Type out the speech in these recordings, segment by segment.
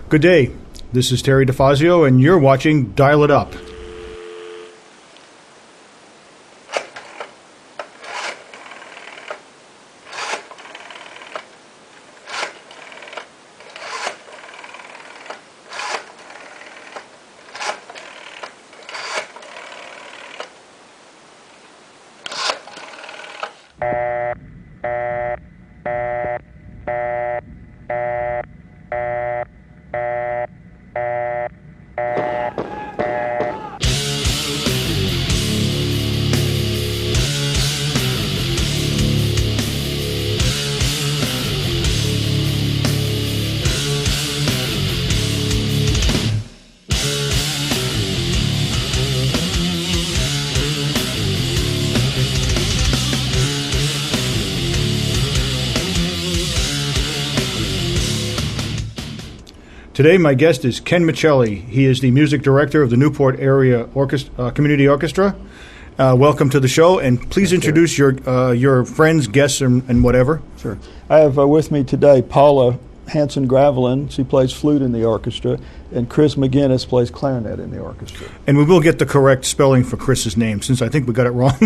Good day. This is Terry Difazio, and you're watching Dial It Up. Today, my guest is Ken Michelli. He is the music director of the Newport Area Community Orchestra. Welcome to the show, and please introduce your friends, guests, and whatever. Sure. I have with me today Paula Hansen-Graveline. She plays flute in the orchestra, and Chris Maginniss plays clarinet in the orchestra. And we will get the correct spelling for Chris's name, since I think we got it wrong.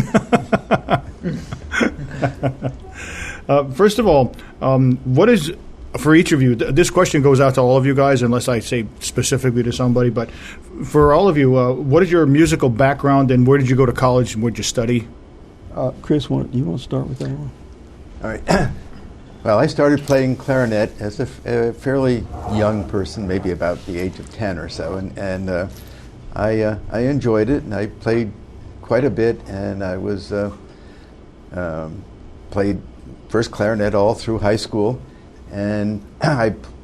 First of all, what is... For each of you, this question goes out to all of you guys, unless I say specifically to somebody. But for all of you, what is your musical background, and where did you go to college, and where did you study? Chris, you want to start with that one? All right. Well, I started playing clarinet as a fairly young person, maybe about the age of 10 or so, and I enjoyed it, and I played quite a bit, and I was played first clarinet all through high school. And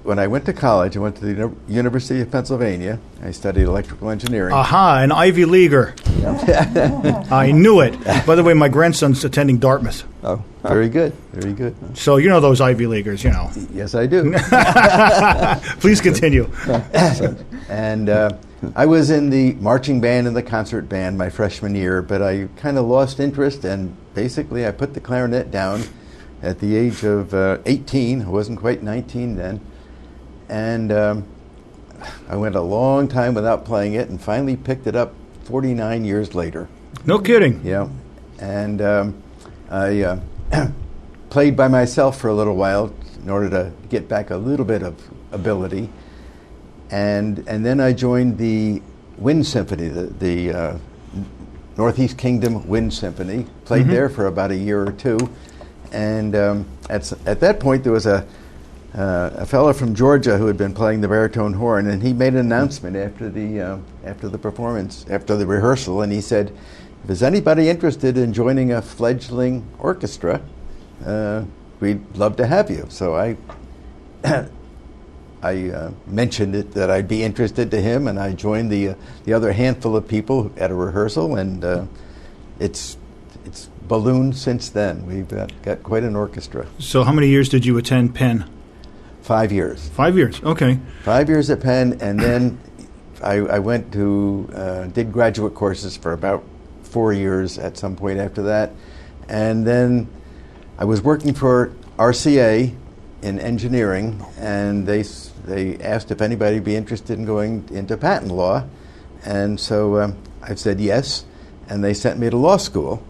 when I went to college, I went to the University of Pennsylvania. I studied electrical engineering. Aha, an Ivy Leaguer. I knew it. By the way, my grandson's attending Dartmouth. Oh, very good, very good. So you know those Ivy Leaguers, you know. Yes, I do. Please continue. And I was in the marching band and the concert band my freshman year, but I kind of lost interest, and basically I put the clarinet down at the age of 18. I wasn't quite 19 then. And I went a long time without playing it, and finally picked it up 49 years later. No kidding. Yeah. And I played by myself for a little while in order to get back a little bit of ability. And then I joined the Wind Symphony, the Northeast Kingdom Wind Symphony. Played there for about a year or two. And at that point, there was a fellow from Georgia who had been playing the baritone horn, and he made an announcement after the performance, after the rehearsal, and he said, "If there's anybody interested in joining a fledgling orchestra, we'd love to have you." So I mentioned it that I'd be interested to him, and I joined the other handful of people at a rehearsal, and it's ballooned since then. We've got quite an orchestra. So how many years did you attend Penn? 5 years. 5 years, okay. 5 years at Penn, and then I went to, did graduate courses for about 4 years at some point after that. And then I was working for RCA in engineering, and they asked if anybody would be interested in going into patent law. And so I said yes, and they sent me to law school.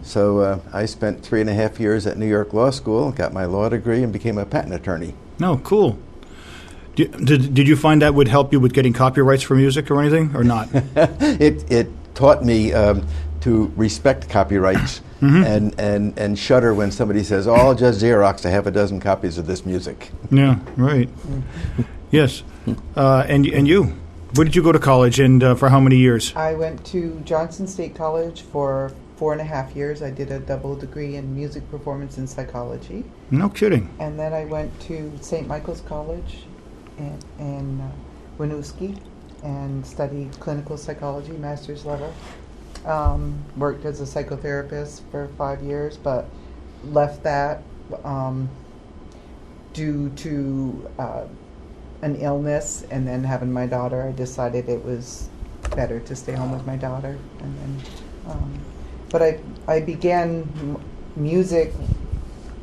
So I spent 3.5 years at New York Law School, got my law degree, and became a patent attorney. Oh, cool. Did you find that would help you with getting copyrights for music or anything, or not? It taught me to respect copyrights and shudder when somebody says, "Oh, I'll just Xerox a half a dozen copies of this music." Yeah, right. Yes. And you? Where did you go to college, and for how many years? I went to Johnson State College for 4.5 years. I did a double degree in music performance and psychology. No kidding. And then I went to St. Michael's College in Winooski and studied clinical psychology, master's level. Worked as a psychotherapist for 5 years, but left that due to an illness, and then having my daughter, I decided it was better to stay home with my daughter. And then, but I began music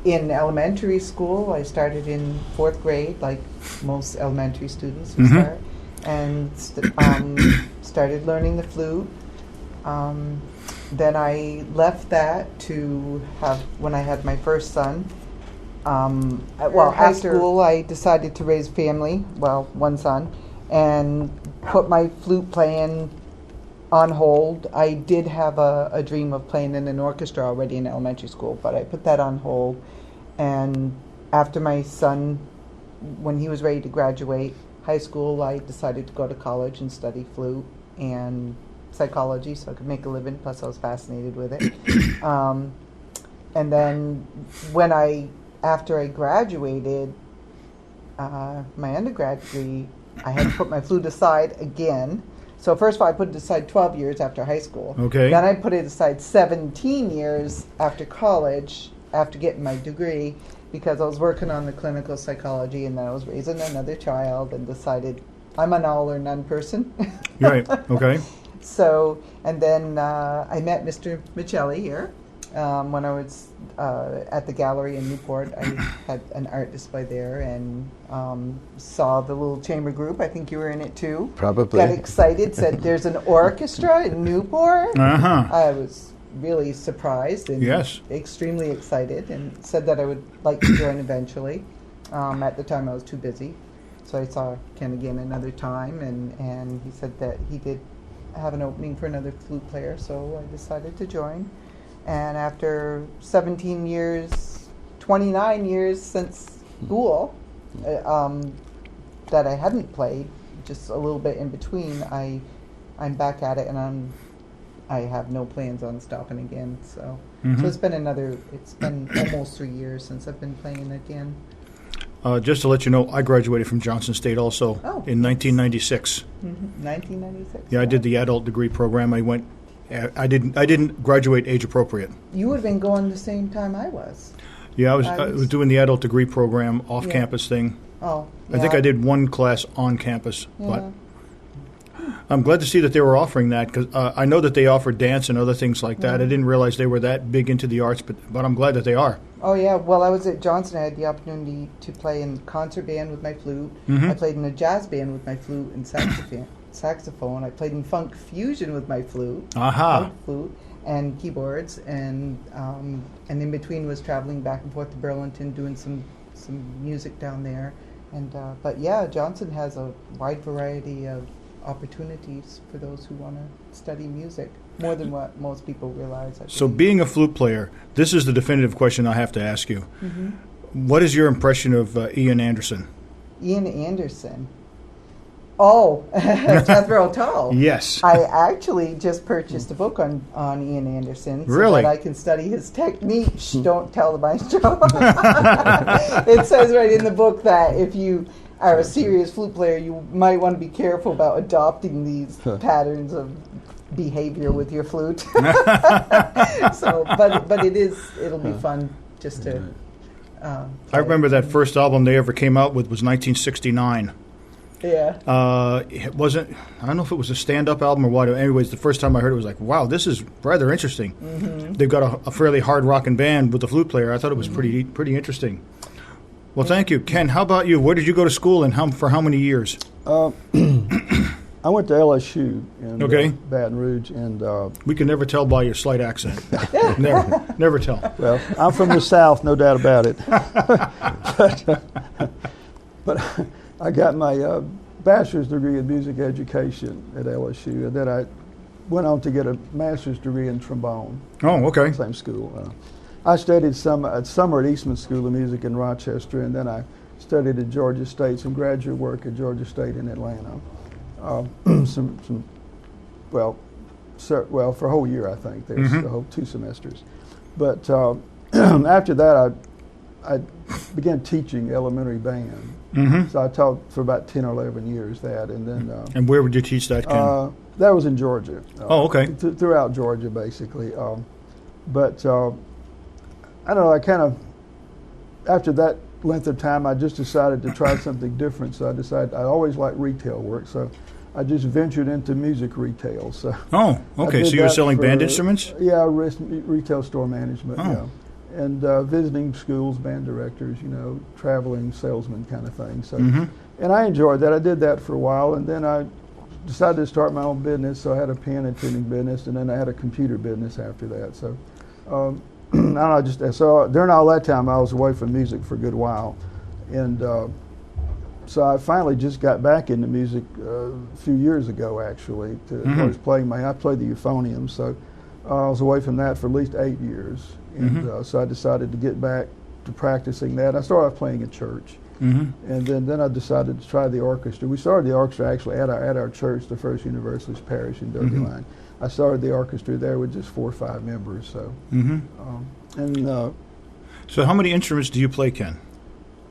in elementary school, I started in 4th grade, like most elementary students who start, and started learning the flute. Then I left that to have, when I had my first son. High school, I decided to raise family, well, one son, and put my flute playing on hold. I did have a dream of playing in an orchestra already in elementary school, but I put that on hold. And after my son, when he was ready to graduate high school, I decided to go to college and study flute and psychology so I could make a living, plus I was fascinated with it. And then after I graduated my undergrad degree, I had to put my flute aside again. So first of all, I put it aside 12 years after high school. Okay. Then I put it aside 17 years after college, after getting my degree, because I was working on the clinical psychology, and then I was raising another child and decided I'm an all or none person. Right, okay. So, and then I met Mr. Michelli here when I was at the gallery in Newport. I had an art display there and saw the little chamber group. I think you were in it too. Probably. Got excited, said there's an orchestra in Newport. Uh-huh. I was really surprised and extremely excited, and said that I would like to join eventually. At the time I was too busy. So I saw Ken again another time, and he said that he did have an opening for another flute player, so I decided to join. And after 17 years, 29 years since school, that I hadn't played, just a little bit in between, I'm back at it, and I have no plans on stopping again. So, so it's been almost 3 years since I've been playing again. Just to let you know, I graduated from Johnson State also in 1996. 1996. Yeah, I did the adult degree program. I didn't graduate age appropriate. You would have been going the same time I was. Yeah, I was doing the adult degree program off campus thing. Oh, I think I did one class on campus, but I'm glad to see that they were offering that, because I know that they offer dance and other things like that. I didn't realize they were that big into the arts, but I'm glad that they are. Oh, yeah. Well, I was at Johnson. I had the opportunity to play in concert band with my flute. I played in a jazz band with my flute and saxophone. I played in funk fusion with my flute, funk flute, and keyboards. And in between was traveling back and forth to Burlington, doing some music down there. And but yeah, Johnson has a wide variety of opportunities for those who want to study music, more than what most people realize. So being a flute player, this is the definitive question I have to ask you. What is your impression of Ian Anderson? Ian Anderson? Oh, Jethro Tull. Yes. I actually just purchased a book on Ian Anderson so really? that I can study his technique. Shh, don't tell the maestro. It says right in the book that if you are a serious flute player, you might want to be careful about adopting these patterns of behavior with your flute. So, but it'll be fun just to. I remember that first album they ever came out with was 1969. Yeah. It wasn't. I don't know if it was a stand-up album or what. Anyways, the first time I heard it was like, wow, this is rather interesting. They've got a fairly hard rocking band with a flute player. I thought it was pretty interesting. Well, thank you, Ken. How about you? Where did you go to school, and for how many years? I went to LSU in Baton Rouge, and we can never tell by your slight accent. never tell. Well, I'm from the South, no doubt about it. But I got my bachelor's degree in music education at LSU, and then I went on to get a master's degree in trombone. Oh, okay. Same school. I studied summer at Eastman School of Music in Rochester, and then I studied at Georgia State, some graduate work at Georgia State in Atlanta. For a whole year, I think. There's a whole 2 semesters. But after that, I began teaching elementary band. So I taught for about 10 or 11 years that, and then. And where would you teach that, Ken? That was in Georgia. Okay. Throughout Georgia, basically. But I don't know. I kind of, after that length of time, I just decided to try something different. So I decided I always liked retail work, so I just ventured into music retail. So. Oh, okay. So you were selling band instruments? Yeah, retail store management. Oh. visiting schools, band directors, traveling salesman kind of thing. So, Mm-hmm. and I enjoyed that. I did that for a while, and then I decided to start my own business. So I had a piano tuning business, and then I had a computer business after that. So, I don't know, so during all that time, I was away from music for a good while, and so I finally just got back into music a few years ago, actually. I was I played the euphonium, so I was away from that for at least 8 years, and so I decided to get back to practicing that. I started off playing in church, and then I decided to try the orchestra. We started the orchestra actually at our church, the First Universalist Parish in Derbyline. I started the orchestra there with just 4 or 5 members. So, So how many instruments do you play, Ken?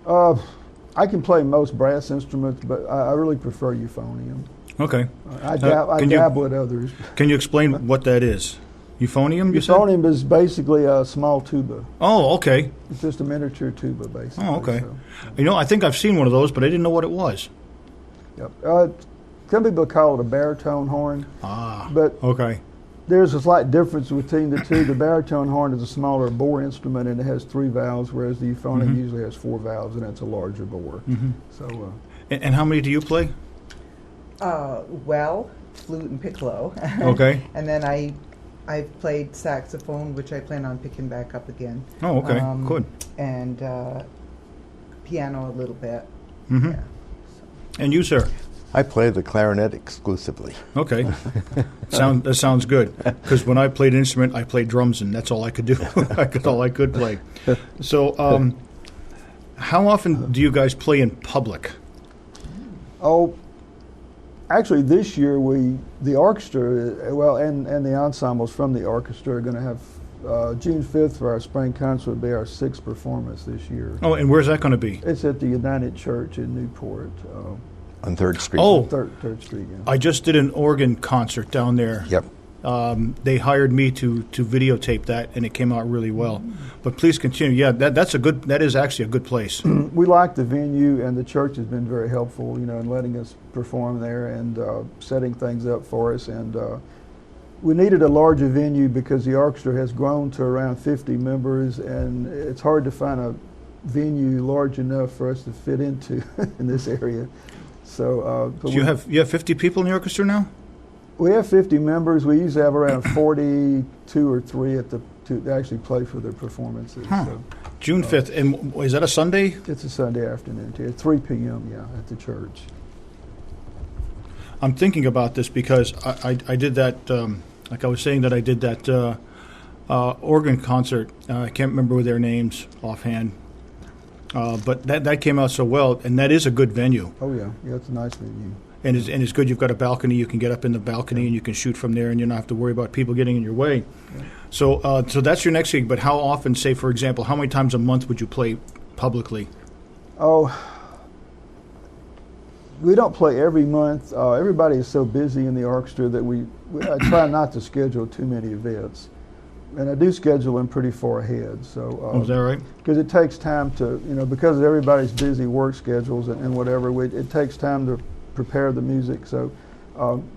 I can play most brass instruments, but I really prefer euphonium. Okay. I dabble at others. Can you explain what that is? Euphonium, you said? Euphonium is basically a small tuba. Oh, okay. It's just a miniature tuba, basically. Oh, okay. So. I think I've seen one of those, but I didn't know what it was. Yep. Some people call it a baritone horn. But okay. There's a slight difference between the two. The baritone horn is a smaller bore instrument, and it has 3 valves, whereas the euphonium usually has 4 valves, and it's a larger bore. So. And how many do you play? Well, flute and piccolo. Okay. And then I've played saxophone, which I plan on picking back up again. Oh, okay. Good. And piano a little bit. Yeah, And you, sir? I play the clarinet exclusively. Okay. That sounds good. Because when I played an instrument, I played drums, and that's all I could do. That's all I could play. So how often do you guys play in public? Oh, actually, this year the orchestra, and the ensembles from the orchestra are going to have June 5th for our spring concert will be our 6th performance this year. Oh, and where's that going to be? It's at the United Church in Newport. On 3rd Street. Oh, 3rd Street, yeah. I just did an organ concert down there. Yep. They hired me to videotape that, and it came out really well. But please continue. Yeah, that is actually a good place. We like the venue, and the church has been very helpful, in letting us perform there and setting things up for us. And we needed a larger venue because the orchestra has grown to around 50 members, and it's hard to find a venue large enough for us to fit into in this area. So, you have 50 people in the orchestra now? We have 50 members. We usually have around 42 or 3 to actually play for their performances. So, June 5th, and is that a Sunday? It's a Sunday afternoon, at 3 p.m., at the church. I'm thinking about this because I did that, like I was saying that I did that organ concert. I can't remember their names offhand. But that came out so well, and that is a good venue. Oh, yeah. Yeah, it's a nice venue. And it's good. You've got a balcony. You can get up in the balcony, and you can shoot from there, and you don't have to worry about people getting in your way. Yeah. So that's your next gig. But how often, say, for example, how many times a month would you play publicly? Oh, we don't play every month. Everybody is so busy in the orchestra that I try not to schedule too many events. And I do schedule them pretty far ahead. So, is that right? Because it takes time to, because of everybody's busy work schedules and whatever, it takes time to prepare the music. So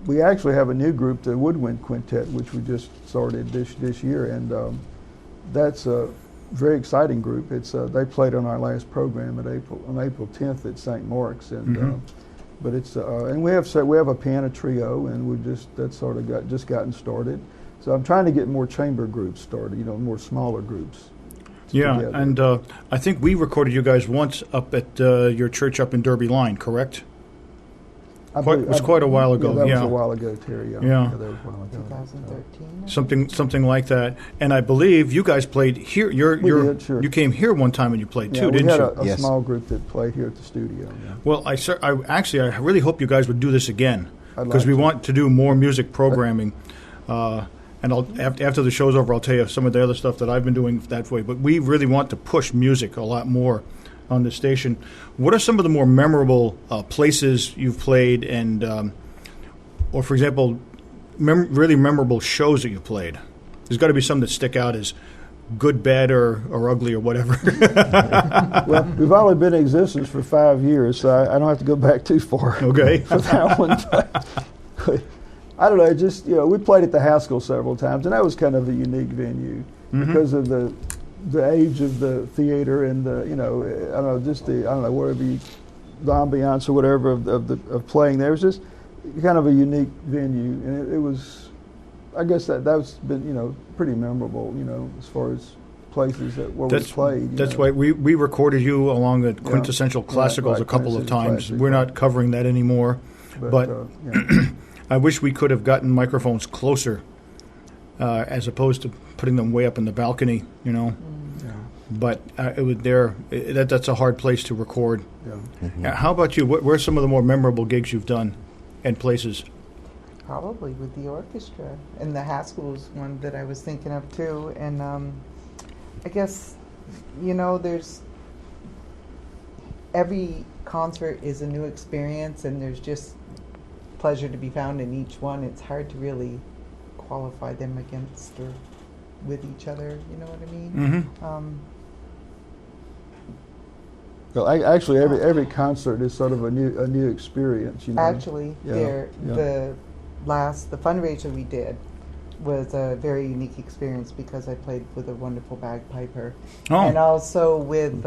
we actually have a new group, the Woodwind Quintet, which we just started this year, and that's a very exciting group. They played on our last program on April 10th at St. Mark's, and but it's and we have a piano trio, and that's sort of just gotten started. So I'm trying to get more chamber groups started, more smaller groups. Yeah, together. and I think we recorded you guys once up at your church up in Derbyline, correct? It was quite a while ago. Yeah, that was a while ago, Terry. Yeah. That was a while ago. 2013. Something like that. And I believe you guys played here. Sure. You came here one time and you played too, didn't we had you? a small group that played here at the studio. Yeah. Well, I really hope you guys would do this again because we to. want to do more music programming. And after the show's over, I'll tell you some of the other stuff that I've been doing that way. But we really want to push music a lot more on the station. What are some of the more memorable places you've played, and or for example, really memorable shows that you played? There's got to be some that stick out as good, bad, or ugly, or whatever. Well, we've only been in existence for 5 years, so I don't have to go back too far. Okay. For that one. I don't know. We played at the Haskell several times, and that was kind of a unique venue because of the the age of the theater and the, you know, I don't know, just the, I don't know, wherever you, the ambiance or whatever of playing there. It was just kind of a unique venue, and it was, I guess that's been, you know, pretty memorable, you know, as far as places where we played. That's why we recorded you along the Quintessential Classicals a couple of times. We're not covering that anymore, but I wish we could have gotten microphones closer as opposed to putting them way up in the balcony, you know. But it was there. That's a hard place to record. How about you? Where's some of the more memorable gigs you've done and places? Probably with the orchestra, and the Haskell's one that I was thinking of too. And I guess, you know, there's every concert is a new experience, and there's just pleasure to be found in each one. It's hard to really qualify them against or with each other. You know what I mean? Well, actually, every concert is sort of a new experience. You know? Actually, the fundraiser we did was a very unique experience because I played with a wonderful bagpiper, and also with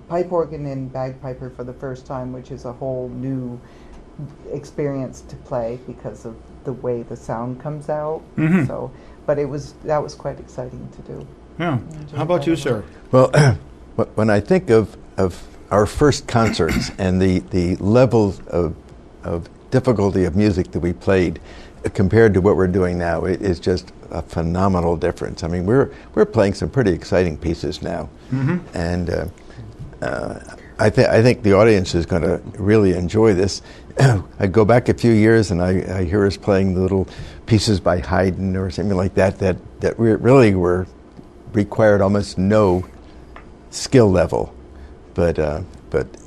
pipe organ and bagpiper for the first time, which is a whole new experience to play because of the way the sound comes out. So, but that was quite exciting to do. Yeah. How about you, sir? Well, when I think of our first concerts and the level of difficulty of music that we played compared to what we're doing now, it is just a phenomenal difference. I mean, we're playing some pretty exciting pieces now, and I think the audience is going to really enjoy this. I go back a few years and I hear us playing the little pieces by Haydn or something like that really were required almost no skill level, but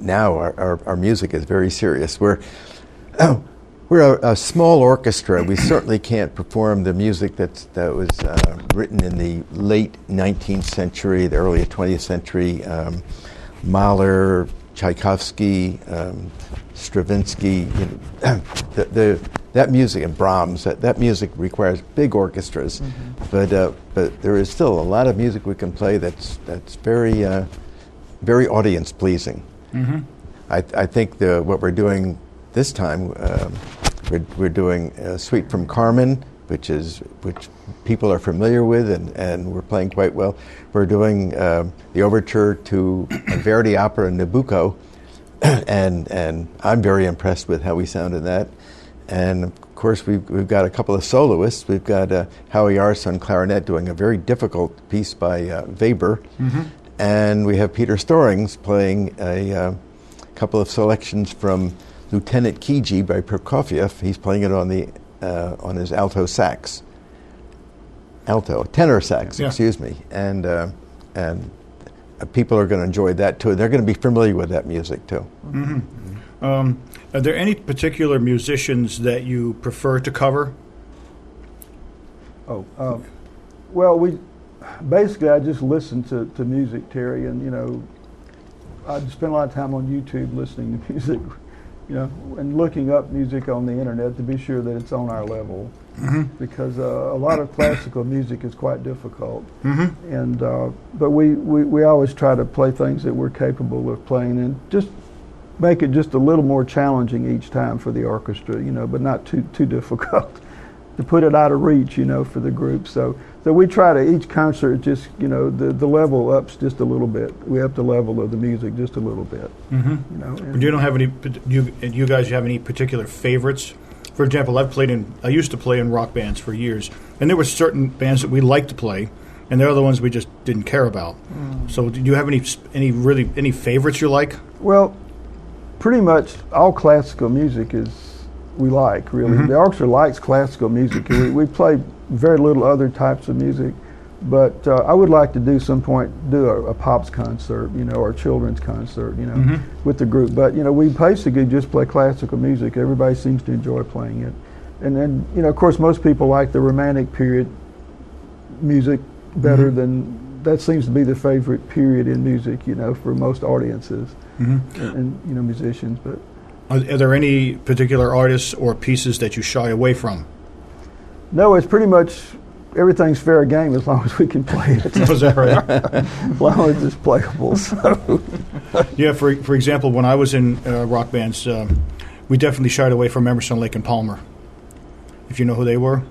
now our music is very serious. We're a small orchestra. We certainly can't perform the music that was written in the late 19th century, the early 20th century. Mahler, Tchaikovsky, Stravinsky, you know, that music, and Brahms, that music requires big orchestras. But there is still a lot of music we can play that's very very audience pleasing. I think what we're doing this time, we're doing a suite from Carmen, which people are familiar with, and we're playing quite well. We're doing the overture to a Verdi opera, Nabucco, and I'm very impressed with how we sound in that. And of course, we've got a couple of soloists. We've got Howie Arce on clarinet doing a very difficult piece by Weber, and we have Peter Storings playing a couple of selections from Lieutenant Kiji by Prokofiev. He's playing it on his tenor sax, excuse me, and people are going to enjoy that too. They're going to be familiar with that music too. Are there any particular musicians that you prefer to cover? Well, I just listen to music, Terry, and you know, I spend a lot of time on YouTube listening to music. You know, and looking up music on the internet to be sure that it's on our level, because a lot of classical music is quite difficult. And but we always try to play things that we're capable of playing, and just make it just a little more challenging each time for the orchestra. You know, but not too difficult to put it out of reach. You know, for the group. So we try to each concert just, you know, the level ups just a little bit. We up the level of the music just a little bit. You know, you don't have any. You guys have any particular favorites? For example, I used to play in rock bands for years, and there were certain bands that we liked to play, and there are other ones we just didn't care about. So, do you have any favorites you like? Well, pretty much all classical music we like, really. The orchestra likes classical music. We play very little other types of music, but I would like to do a pops concert, you know, or a children's concert, you know, with the group. But you know, we basically just play classical music. Everybody seems to enjoy playing it, and then, you know, of course, most people like the Romantic period music better than that. Seems to be the favorite period in music, you know, for most audiences and you know, musicians. But are there any particular artists or pieces that you shy away from? No, it's pretty much everything's fair game as long as we can play it. Was that right? As long as it's playable. So. Yeah, for example, when I was in rock bands, we definitely shied away from Emerson, Lake and Palmer. If you know who they were,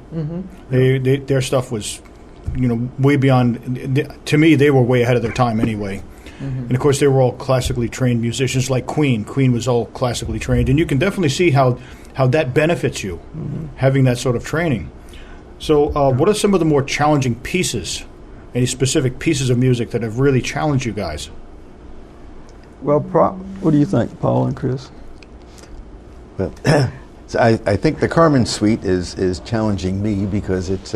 their stuff was, way beyond. To me, they were way ahead of their time anyway. And of course, they were all classically trained musicians, like Queen. Queen was all classically trained, and you can definitely see how that benefits you, having that sort of training. So, what are some of the more challenging pieces? Any specific pieces of music that have really challenged you guys? Well, what do you think, Paul and Chris? Well, so I think the Carmen Suite is challenging me because it's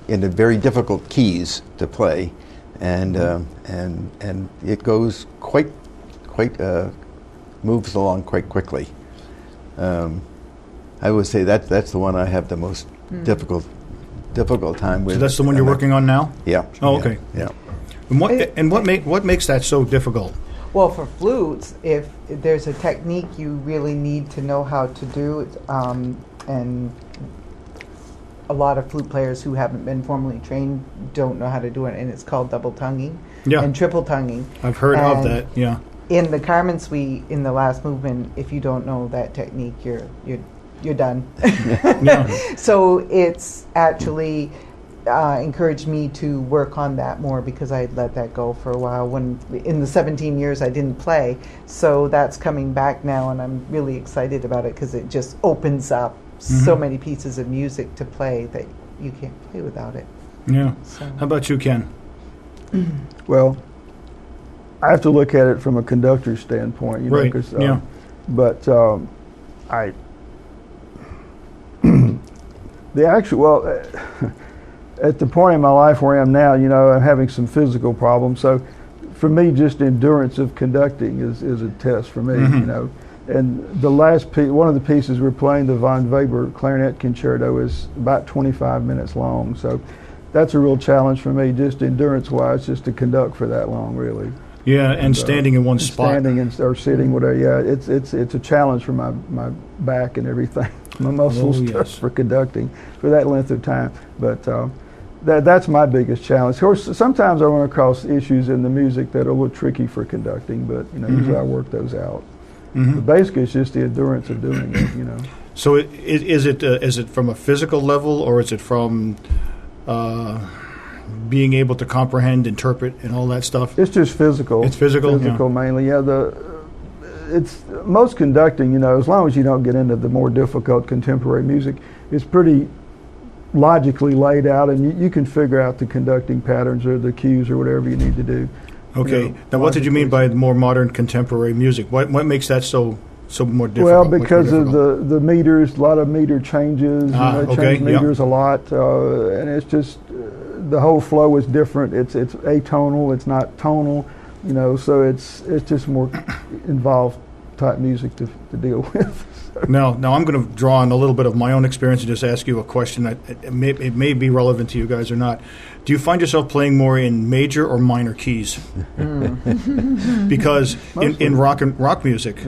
in a very difficult keys to play, and it goes quite moves along quite quickly. I would say that's the one I have the most difficult time with. So that's the one you're working on now? Yeah. Oh, okay. Yeah. And what makes that so difficult? Well, for flutes, if there's a technique you really need to know how to do, and a lot of flute players who haven't been formally trained don't know how to do it, and it's called double tonguing and triple tonguing. I've heard of that, yeah. In the Carmen Suite, in the last movement, if you don't know that technique, you're done. So it's actually encouraged me to work on that more because I had let that go for a while. When in the 17 years I didn't play, so that's coming back now, and I'm really excited about it because it just opens up so many pieces of music to play that you can't play without it. Yeah. So. How about you, Ken? Well, I have to look at it from a conductor's standpoint, right. 'Cause, yeah. But the actual at the point in my life where I am now, I'm having some physical problems. So, for me, just endurance of conducting is a test for me, And the last one of the pieces we're playing, the Von Weber Clarinet Concerto, is about 25 minutes long. So, that's a real challenge for me, just endurance-wise, just to conduct for that long, really. Yeah, and standing in one spot. Standing or sitting, whatever. Yeah, it's a challenge for my back and everything, my muscles for conducting for that length of time. But that's my biggest challenge. Of course, sometimes I run across issues in the music that are a little tricky for conducting, but usually I work those out. But basically, it's just the endurance of doing it. So is it from a physical level, or is it from being able to comprehend, interpret, and all that stuff? It's just physical. It's physical? Physical mainly, yeah. It's most conducting, as long as you don't get into the more difficult contemporary music, it's pretty logically laid out, and you can figure out the conducting patterns or the cues or whatever you need to do. Okay. Now, what did you mean by the more modern contemporary music? What makes that so more difficult? Well, because of the meters, a lot of meter changes. They change meters a lot, and it's just the whole flow is different. It's atonal. It's not tonal. So it's just more involved type music to deal with. Now I'm going to draw on a little bit of my own experience and just ask you a question that it may be relevant to you guys or not. Do you find yourself playing more in major or minor keys? Because in rock music,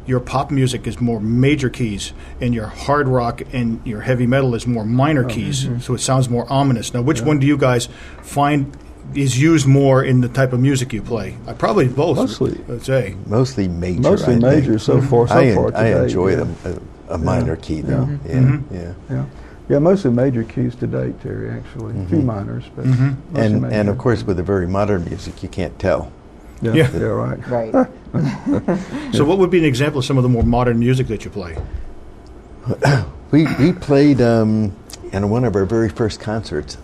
your pop music is more major keys, and your hard rock and your heavy metal is more minor keys. So it sounds more ominous. Now, which one do you guys find is used more in the type of music you play? Probably both. Mostly, let's say. Mostly major. Mostly major so far. I enjoy a minor key though. Yeah, mostly major keys to date, Terry. Actually, a few minors, but and of course with the very modern music, you can't tell. Yeah, right. Right. So, what would be an example of some of the more modern music that you play? We played in one of our very first concerts.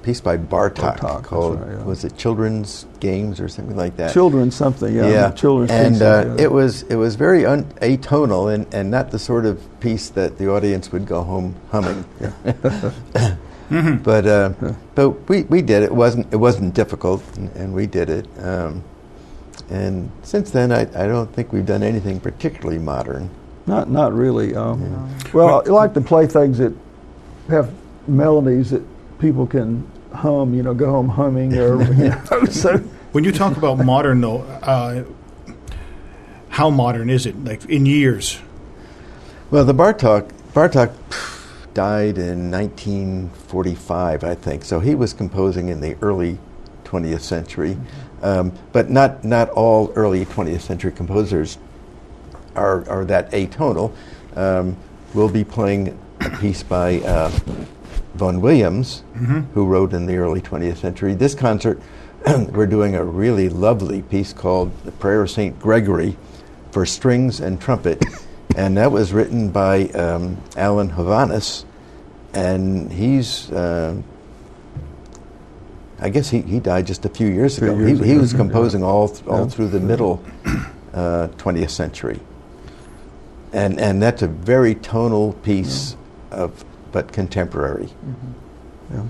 Piece by Bartok called, was it Children's Games or something like that? Children's something, yeah. Children's and it was very atonal and not the sort of piece that the audience would go home humming. But we did it. It wasn't difficult, and we did it. And since then, I don't think we've done anything particularly modern. Not really. Well, I like to play things that have melodies that people can hum, go home humming, or So when you talk about modern, though, how modern is it? Like in years? Well, the Bartok died in 1945, I think. So he was composing in the early 20th century. But not all early 20th century composers are that atonal. We'll be playing a piece by Vaughan Williams, who wrote in the early 20th century. This concert, we're doing a really lovely piece called The Prayer of St. Gregory for strings and trumpet. And that was written by Alan Hovannes, and he's, I guess he died just a few years ago. He was composing all through the middle 20th century. And that's a very tonal piece but contemporary. Yeah.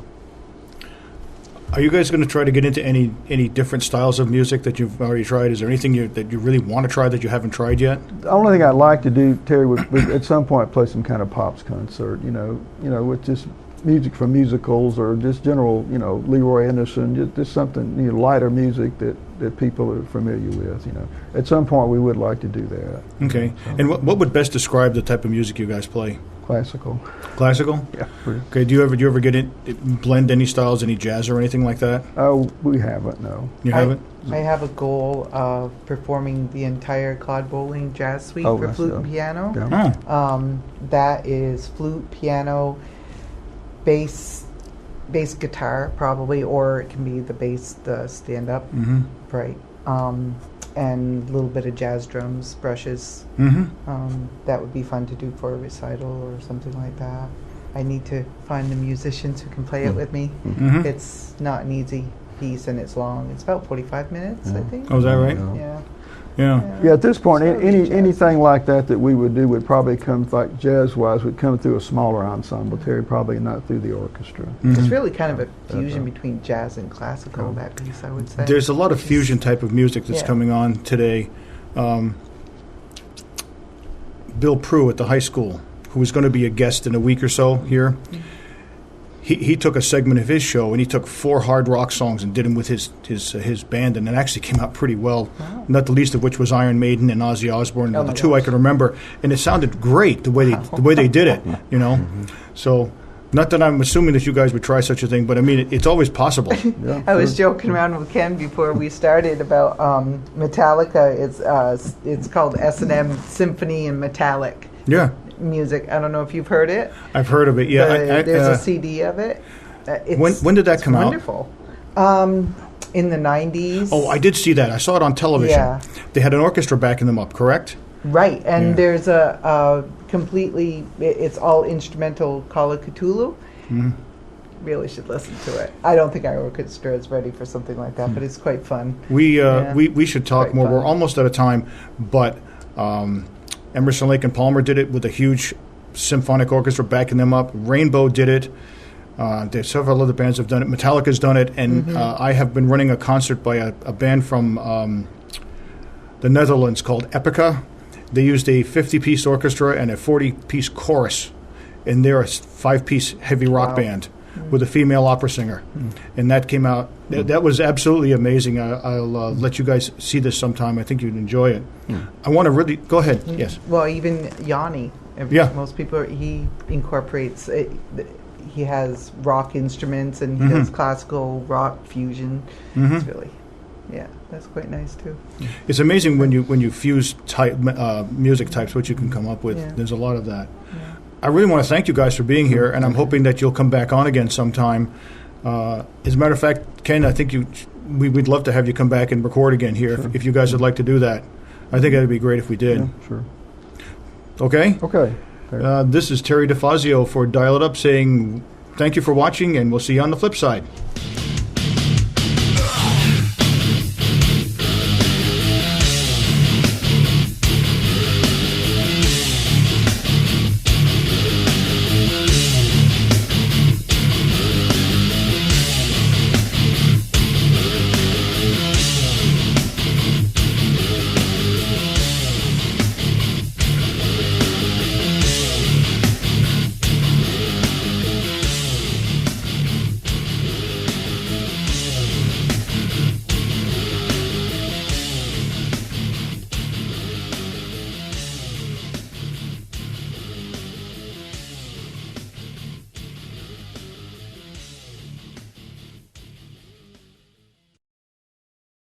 Are you guys going to try to get into any different styles of music that you've already tried? Is there anything that you really want to try that you haven't tried yet? The only thing I'd like to do, Terry, would at some point play some kind of pops concert. You know, with just music from musicals or just general, Leroy Anderson, just something, lighter music that people are familiar with. At some point we would like to do that. Okay. So. And what would best describe the type of music you guys play? Classical. Classical? Yeah. Okay. Do you ever blend any styles, any jazz or anything like that? Oh, we haven't. No. You haven't? I have a goal of performing the entire Claude Bolling Jazz Suite for flute and piano. Yeah. Oh. That is flute, piano, bass guitar probably, or it can be the bass, the stand-up, right? And a little bit of jazz drums, brushes. That would be fun to do for a recital or something like that. I need to find the musicians who can play it with me. It's not an easy piece, and it's long. It's about 45 minutes, I think. Oh, is that right? Yeah. At this point, anything like that we would do would probably come, like jazz-wise, would come through a smaller ensemble, Terry, probably not through the orchestra. It's really kind of a fusion between jazz and classical, that piece, I would say. There's a lot of fusion type of music that's coming on today. Bill Prue at the high school, who was going to be a guest in a week or so here, he took a segment of his show and he took 4 hard rock songs and did them with his band, and it actually came out pretty well. Wow. Not the least of which was Iron Maiden and Ozzy Osbourne, the two I can remember, and it sounded great the way they did it. So, not that I'm assuming that you guys would try such a thing, but I mean it's always possible. I was joking around with Ken before we started about Metallica. It's called S&M Symphony and Metallic. Yeah. Music. I don't know if you've heard it. I've heard of it. Yeah, there's a CD of it. When did that come out? Wonderful. In the 90s. Oh, I did see that. I saw it on television. Yeah. They had an orchestra backing them up, correct? Right, and there's a completely. It's all instrumental. Call it Cthulhu. Really should listen to it. I don't think our orchestra is ready for something like that, but it's quite fun. We should talk quite more. Fun. We're almost out of time, but. Emerson, Lake and Palmer did it with a huge symphonic orchestra backing them up. Rainbow did it. There's several other bands have done it. Metallica's done it, and I have been running a concert by a band from the Netherlands called Epica. They used a 50-piece orchestra and a 40-piece chorus, and they're a 5-piece heavy rock band with a female opera singer, and that came out. That was absolutely amazing. I'll let you guys see this sometime. I think you'd enjoy it. I want to really go ahead. Yes. Well, even Yanni. Most people he incorporates. He has rock instruments and he does classical rock fusion. It's really, that's quite nice too. It's amazing when you fuse music types, what you can come up with. Yeah. There's a lot of that. Yeah. I really want to thank you guys for being here, and I'm hoping that you'll come back on again sometime. As a matter of fact, Ken, I think we'd love to have you come back and record again here if you guys would like to do that. I think that'd be great if we did. Yeah, sure. Okay? Okay. This is Terry Difazio for Dial It Up saying thank you for watching, and we'll see you on the flip side.